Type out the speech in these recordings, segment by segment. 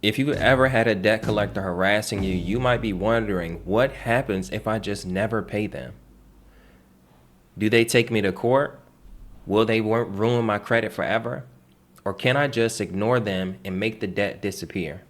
If you've ever had a debt collector harassing you, you might be wondering, what happens if I just never pay them? Do they take me to court? Will they ruin my credit forever? Or can I just ignore them and make the debt disappear?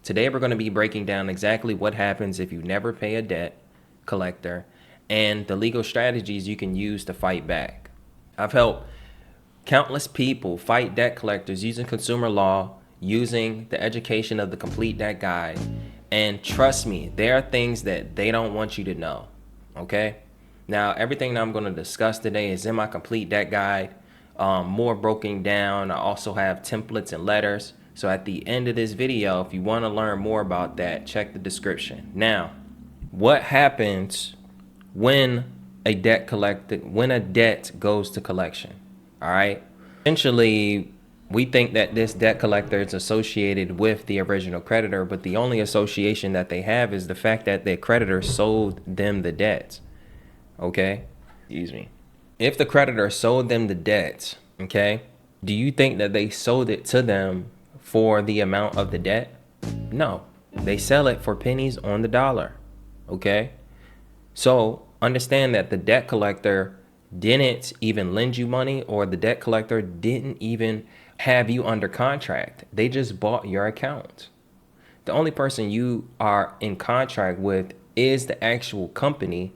Today we're going to be breaking down exactly what happens if you never pay a debt collector and the legal strategies you can use to fight back. I've helped countless people fight debt collectors using consumer law, using the education of the Complete Debt Guide, and trust me, there are things that they don't want you to know, okay? Now, everything that I'm going to discuss today is in my Complete Debt Guide, more broken down. I also have templates and letters. So at the end of this video, if you want to learn more about that, check the description. Now, what happens when a debt goes to collection? All right. Essentially, we think that this debt collector is associated with the original creditor, but the only association that they have is the fact that their creditor sold them the debt. Okay. Excuse me. If the creditor sold them the debt, okay, do you think that they sold it to them for the amount of the debt? No. They sell it for pennies on the dollar. Okay. So understand that the debt collector didn't even lend you money, or the debt collector didn't even have you under contract. They just bought your account. The only person you are in contract with is the actual company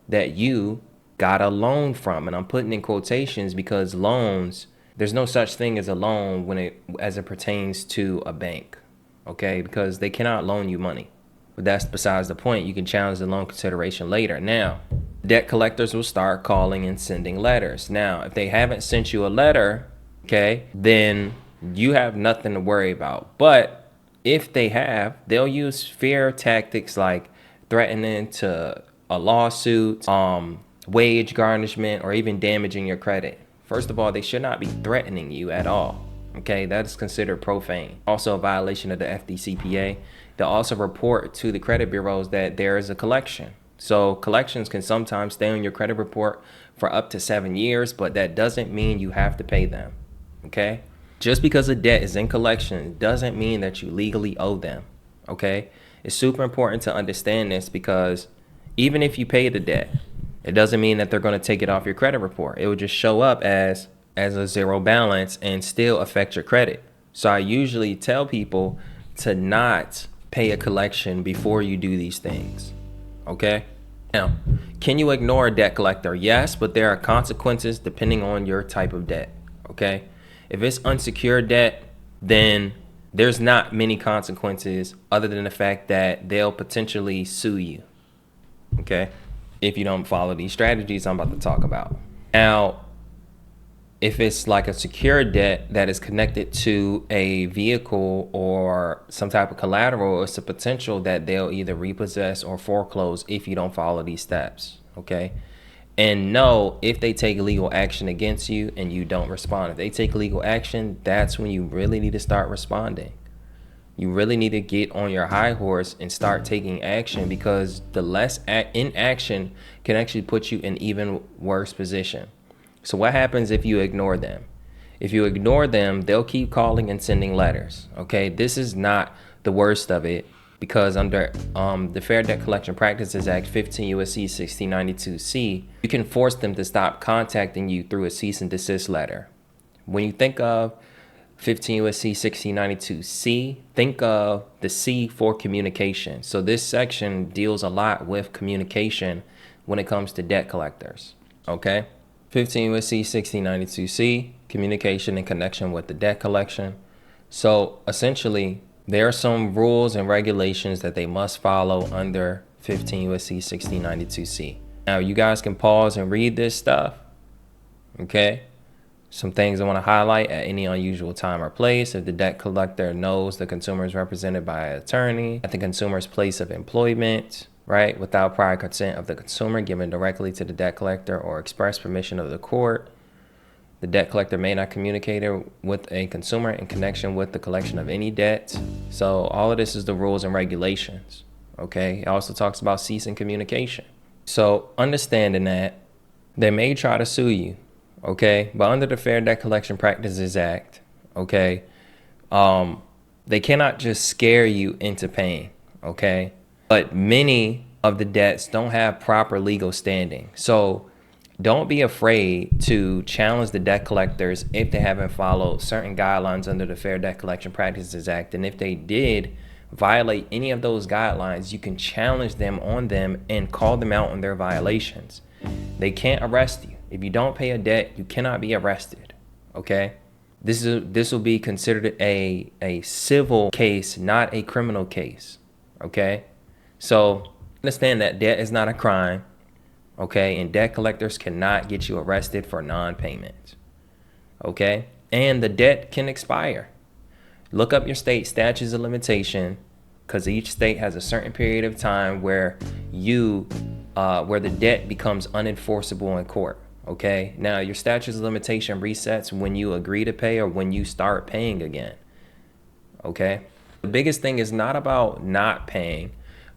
that you got a loan from. And I'm putting in quotations because loans, there's no such thing as a loan as it pertains to a bank, okay? Because they cannot loan you money. But that's besides the point. You can challenge the loan consideration later. Now, debt collectors will start calling and sending letters. Now, if they haven't sent you a letter, okay, then you have nothing to worry about. But if they have, they'll use fear tactics like threatening to a lawsuit, wage garnishment, or even damaging your credit. First of all, they should not be threatening you at all. Okay, that is considered profane. Also a violation of the FDCPA. They'll also report to the credit bureaus that there is a collection. So collections can sometimes stay on your credit report for up to 7 years, but that doesn't mean you have to pay them. Okay, just because a debt is in collection doesn't mean that you legally owe them. Okay, it's super important to understand this, because even if you pay the debt, it doesn't mean that they're going to take it off your credit report. It will just show up as a zero balance and still affect your credit. So I usually tell people to not pay a collection before you do these things. Okay? Now, can you ignore a debt collector? Yes, but there are consequences depending on your type of debt. Okay? If it's unsecured debt, then there's not many consequences other than the fact that they'll potentially sue you. Okay? If you don't follow these strategies I'm about to talk about. Now, if it's like a secured debt that is connected to a vehicle or some type of collateral, it's a potential that they'll either repossess or foreclose if you don't follow these steps. Okay? And no, if they take legal action against you and you don't respond, if they take legal action, that's when you really need to start responding. You really need to get on your high horse and start taking action, because the less inaction can actually put you in even worse position. So what happens if you ignore them? If you ignore them, they'll keep calling and sending letters. Okay, this is not the worst of it, because under the Fair Debt Collection Practices Act 15 U.S.C. 1692C, you can force them to stop contacting you through a cease and desist letter. When you think of 15 U.S.C. 1692C, think of the C for communication. So this section deals a lot with communication when it comes to debt collectors. Okay? 15 U.S.C. 1692C, communication in connection with the debt collection. So essentially, there are some rules and regulations that they must follow under 15 U.S.C. 1692C. Now, you guys can pause and read this stuff. Okay? Some things I want to highlight: at any unusual time or place, if the debt collector knows the consumer is represented by an attorney, at the consumer's place of employment, right, without prior consent of the consumer given directly to the debt collector or express permission of the court. The debt collector may not communicate with a consumer in connection with the collection of any debt. So all of this is the rules and regulations. Okay. It also talks about ceasing communication. So understanding that, they may try to sue you. Okay, but under the Fair Debt Collection Practices Act, okay, They cannot just scare you into paying, okay? But many of the debts don't have proper legal standing. So don't be afraid to challenge the debt collectors if they haven't followed certain guidelines under the Fair Debt Collection Practices Act. And if they did violate any of those guidelines, you can challenge them on them and call them out on their violations. They can't arrest you. If you don't pay a debt, you cannot be arrested, okay? This will be considered a civil case, not a criminal case, okay? So understand that debt is not a crime, okay? And debt collectors cannot get you arrested for non-payment, okay? And the debt can expire. Look up your state statutes of limitation, because each state has a certain period of time where where the debt becomes unenforceable in court. Okay, now your statute of limitation resets when you agree to pay or when you start paying again. Okay, the biggest thing is not about not paying,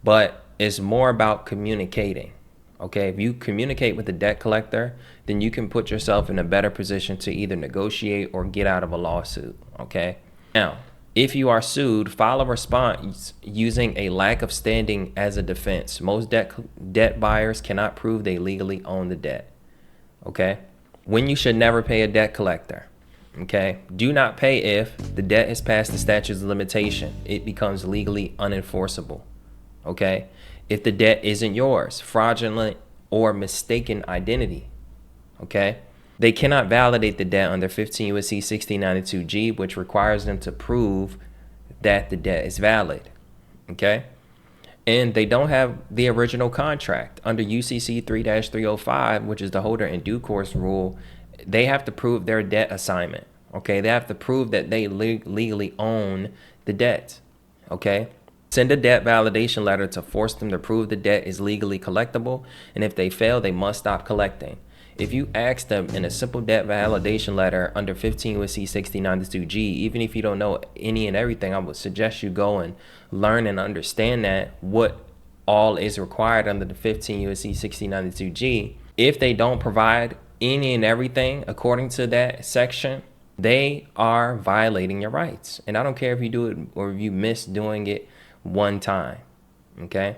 but it's more about communicating. Okay, if you communicate with the debt collector, then you can put yourself in a better position to either negotiate or get out of a lawsuit. Okay, now if you are sued, file a response using a lack of standing as a defense. Most debt buyers cannot prove they legally own the debt. Okay, when you should never pay a debt collector. Okay, do not pay if the debt is past the statute of limitation. It becomes legally unenforceable. Okay, if the debt isn't yours, fraudulent or mistaken identity. Okay, they cannot validate the debt under 15 U.S.C. 1692G, which requires them to prove that the debt is valid. Okay. And they don't have the original contract under UCC 3-305, which is the holder in due course rule. They have to prove their debt assignment. Okay, they have to prove that they legally own the debt. Okay, send a debt validation letter to force them to prove the debt is legally collectible. And if they fail, they must stop collecting. If you ask them in a simple debt validation letter under 15 U.S.C. 1692G, even if you don't know any and everything, I would suggest you go and learn and understand that what all is required under the 15 U.S.C. 1692G. If they don't provide any and everything according to that section, they are violating your rights. And I don't care if you do it or if you miss doing it one time. Okay?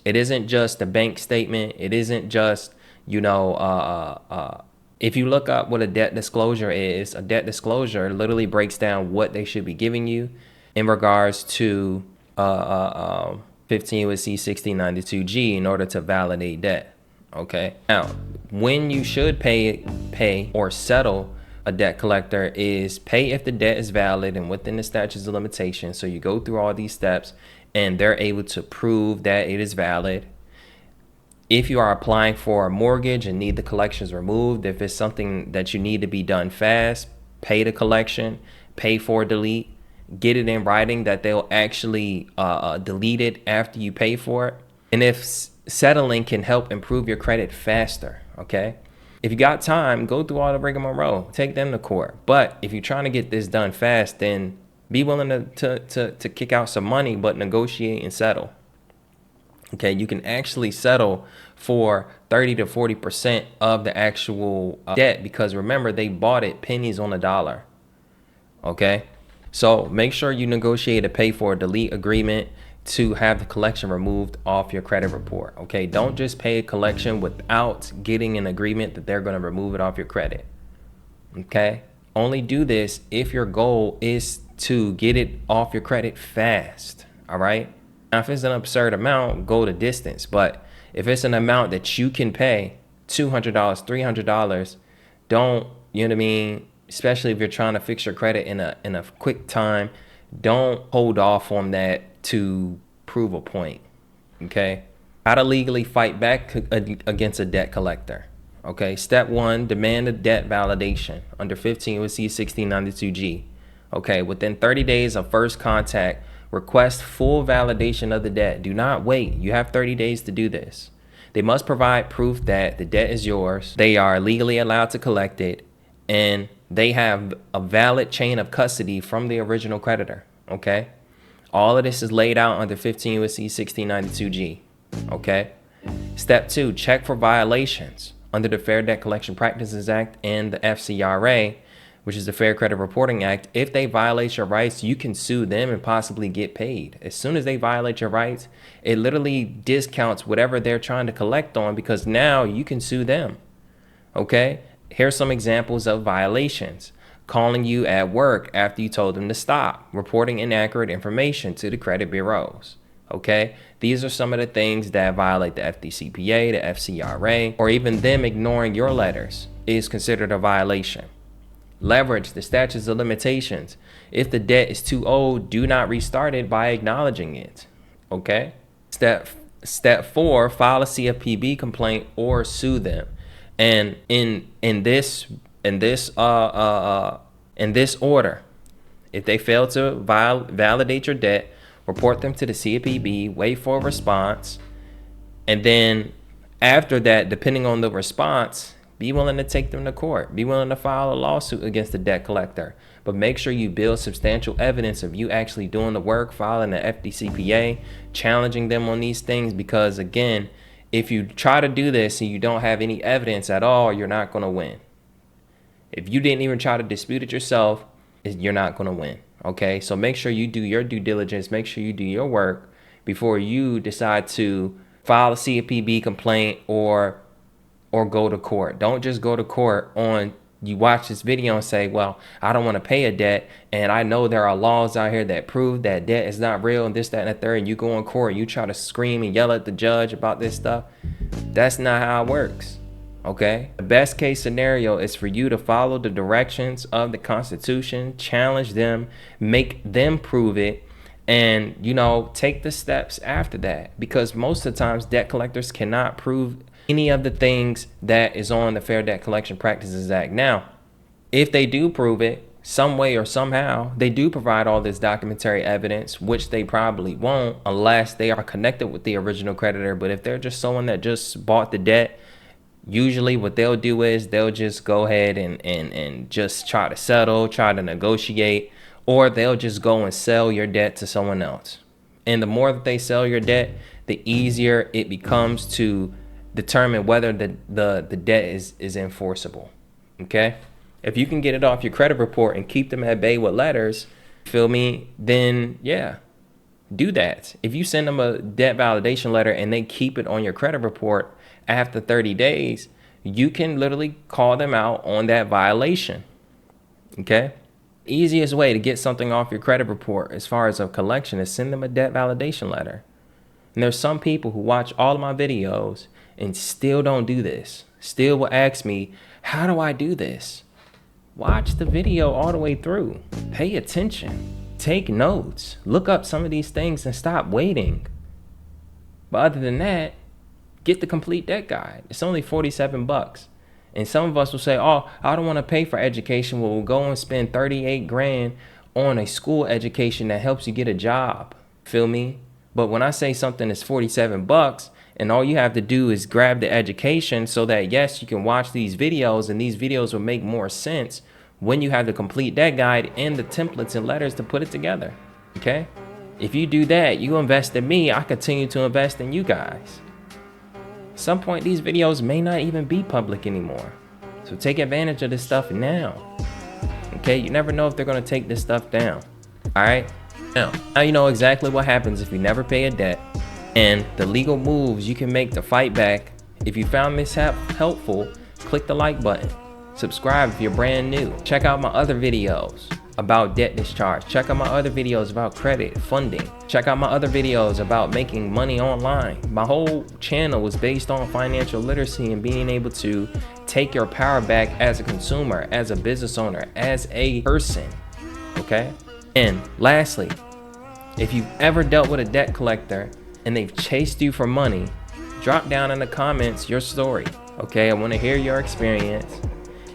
It isn't just a bank statement. It isn't just if you look up what a debt disclosure is, a debt disclosure literally breaks down what they should be giving you in regards to 15 U.S.C. 1692G in order to validate debt. Okay. Now, when you should pay or settle a debt collector is pay if the debt is valid and within the statutes of limitation. So you go through all these steps and they're able to prove that it is valid. If you are applying for a mortgage and need the collections removed, if it's something that you need to be done fast, pay the collection, pay for delete, get it in writing that they'll actually delete it after you pay for it. And if settling can help improve your credit faster, okay? If you got time, go through all the rigmarole, take them to court. But if you're trying to get this done fast, then be willing to kick out some money, but negotiate and settle. Okay, you can actually settle for 30 to 40% of the actual debt because remember, they bought it pennies on the dollar. Okay, so make sure you negotiate a pay for a delete agreement to have the collection removed off your credit report. Okay, don't just pay a collection without getting an agreement that they're going to remove it off your credit. Okay, only do this if your goal is to get it off your credit fast. All right. Now, if it's an absurd amount, go the distance. But if it's an amount that you can pay, $200, $300, don't, you know what I mean? Especially if you're trying to fix your credit in a quick time, don't hold off on that to prove a point. Okay. How to legally fight back against a debt collector. Okay. Step 1, demand a debt validation under 15 U.S.C. 1692G. Okay. Within 30 days of first contact, request full validation of the debt. Do not wait. You have 30 days to do this. They must provide proof that the debt is yours. They are legally allowed to collect it. And they have a valid chain of custody from the original creditor. Okay. All of this is laid out under 15 U.S.C. 1692G. Okay. Step 2, check for violations under the Fair Debt Collection Practices Act and the FCRA. which is the Fair Credit Reporting Act. If they violate your rights, you can sue them and possibly get paid. As soon as they violate your rights, it literally discounts whatever they're trying to collect on, because now you can sue them. Okay? Here's some examples of violations. Calling you at work after you told them to stop, reporting inaccurate information to the credit bureaus. Okay, these are some of the things that violate the FDCPA, the FCRA, or even them ignoring your letters is considered a violation. Leverage the statutes of limitations. If the debt is too old, do not restart it by acknowledging it. Okay. Step 4, file a CFPB complaint or sue them. And in this order, if they fail to validate your debt, report them to the CFPB, wait for a response, and then after that, depending on the response, be willing to take them to court. Be willing to file a lawsuit against the debt collector. But make sure you build substantial evidence of you actually doing the work, filing the FDCPA, challenging them on these things, because again, if you try to do this and you don't have any evidence at all, you're not going to win. If you didn't even try to dispute it yourself, you're not going to win. Okay, so make sure you do your due diligence. Make sure you do your work before you decide to file a CFPB complaint or go to court. Don't just go to court on you watch this video and say, well, I don't want to pay a debt, and I know there are laws out here that prove that debt is not real and this, that, and the third, and you go in court and you try to scream and yell at the judge about this stuff. That's not how it works. Okay, the best case scenario is for you to follow the directions of the Constitution, challenge them, make them prove it, and take the steps after that, because most of the times debt collectors cannot prove any of the things that is on the Fair Debt Collection Practices Act. Now, if they do prove it some way or somehow, they do provide all this documentary evidence, which they probably won't unless they are connected with the original creditor. But if they're just someone that just bought the debt, usually what they'll do is they'll just go ahead and just try to settle, try to negotiate, or they'll just go and sell your debt to someone else. And the more that they sell your debt, the easier it becomes to determine whether the debt is enforceable. Okay? If you can get it off your credit report and keep them at bay with letters, feel me, then yeah, do that. If you send them a debt validation letter and they keep it on your credit report after 30 days, you can literally call them out on that violation. Okay? Easiest way to get something off your credit report as far as a collection is send them a debt validation letter. And there's some people who watch all of my videos and still don't do this. Still will ask me, how do I do this? Watch the video all the way through. Pay attention. Take notes. Look up some of these things and stop waiting. But other than that, get the complete debt guide. It's only $47. And some of us will say, oh, I don't want to pay for education. Well, we'll go and spend 38 grand on a school education that helps you get a job. Feel me? But when I say something is $47 and all you have to do is grab the education so that, yes, you can watch these videos and these videos will make more sense when you have the complete debt guide and the templates and letters to put it together. Okay? If you do that, you invest in me, I continue to invest in you guys. At some point, these videos may not even be public anymore. So take advantage of this stuff now. Okay? You never know if they're going to take this stuff down. All right? Now you know exactly what happens if you never pay a debt and the legal moves you can make to fight back. If you found this helpful, click the like button. Subscribe if you're brand new. Check out my other videos about debt discharge. Check out my other videos about credit, funding. Check out my other videos about making money online. My whole channel is based on financial literacy and being able to take your power back as a consumer, as a business owner, as a person. Okay? And lastly, if you've ever dealt with a debt collector and they've chased you for money, drop down in the comments your story. Okay? I want to hear your experience.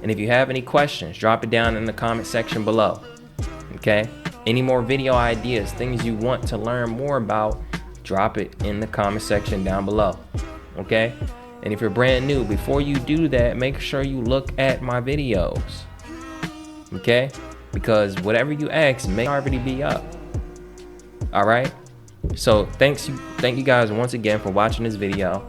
And if you have any questions, drop it down in the comment section below. Okay? Any more video ideas, things you want to learn more about, drop it in the comment section down below. Okay? And if you're brand new, before you do that, make sure you look at my videos. Okay? Because whatever you ask may already be up. All right? So thank you guys once again for watching this video.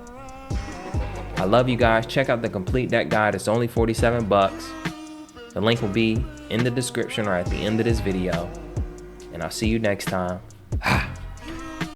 I love you guys. Check out the complete debt guide. It's only $47. The link will be in the description or at the end of this video. And I'll see you next time.